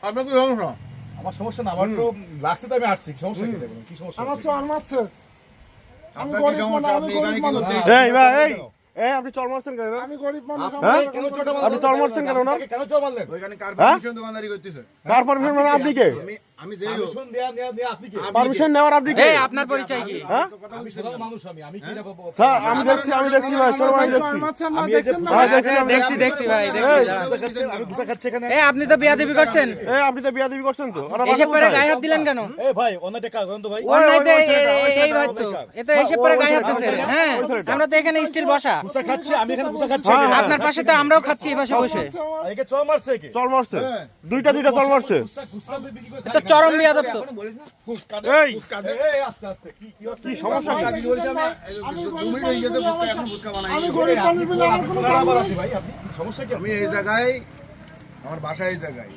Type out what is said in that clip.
আপনার কি সমস্যা? আমার সমস্যা না, আমার তো লাগছে তো আমি আসছি। সমস্যা কি দেখুন, কি সমস্যা? আমার চল মারছে। আমি আপনার কি গরিব সমস্যা? মানুষ, আপনি আমি এখানে গরিব কি মানুষ। করতে এই ভাই এই আপনি চল মারছেন কেন? আমি গরিব মানুষ, আপনি আমার কেন ছোট আপনি চল মারছেন কেন না? কেন চোর মারলেন? ওইখানে কার হ্যাঁ? পারমিশন দোকানদারি করতেছে? কার পারমিশন মানে আপনি কে? আমি যেই হোক। পারমিশন দেয়া আপনি কে? পারমিশন নেওয়ার আপনি কে? এই আপনার পরিচয় কি? হ্যাঁ আমি সাধারণ মানুষ, আমি কি না করবো? স্যার আমি দেখছি ভাই চল মারছি চল দেখছি। মারছে, আমরা আমি এই যে দেখছেন না? হ্যাঁ, দেখছি, আমি দেখছি ভাই, দেখছি এই, দাঁড়ান। আমি গুছা খাচ্ছি এখানে। এই আপনি তো বিয়াদবি করছেন। এই আপনি তো বিয়াদবি করছেন তো। ওরা এসে বাসা পরে কোথায়? গায়ে হাত দিলেন কেন? এই ভাই, অন্যটা কাজ তো ভাই। অন্যায় তো ওই ছেলেটা, এই ভাই তো। এ তো এসে পরে গায়ে হাত দিছে। হ্যাঁ, আমরা তো এখানে স্টিল বসা। গুছা খাচ্ছি, আমি এখানে গুছা খাচ্ছি। হ্যাঁ, আপনার পাশে তো আমরাও খাচ্ছি এই পাশে বসে। একে চোর মারছে কে? চল মারছে দুইটা চল মারছে। গুছা বিক্রি করে তো চরম বিয়াদব তো। এই এই আস্তে আস্তে কি হচ্ছে? কি সমস্যা কি? কাজী বলছে আমি 2 মিনিট হয়ে গেছে ফুচকা এখন ফুচকা বানাই। আমি গরিব মানুষ বলে আমার কোনো আপনারা দাম আবার নেই। আপনি ভাই, আপনি সমস্যা কি? আমি এই জায়গায় আমার বাসা এই জায়গায়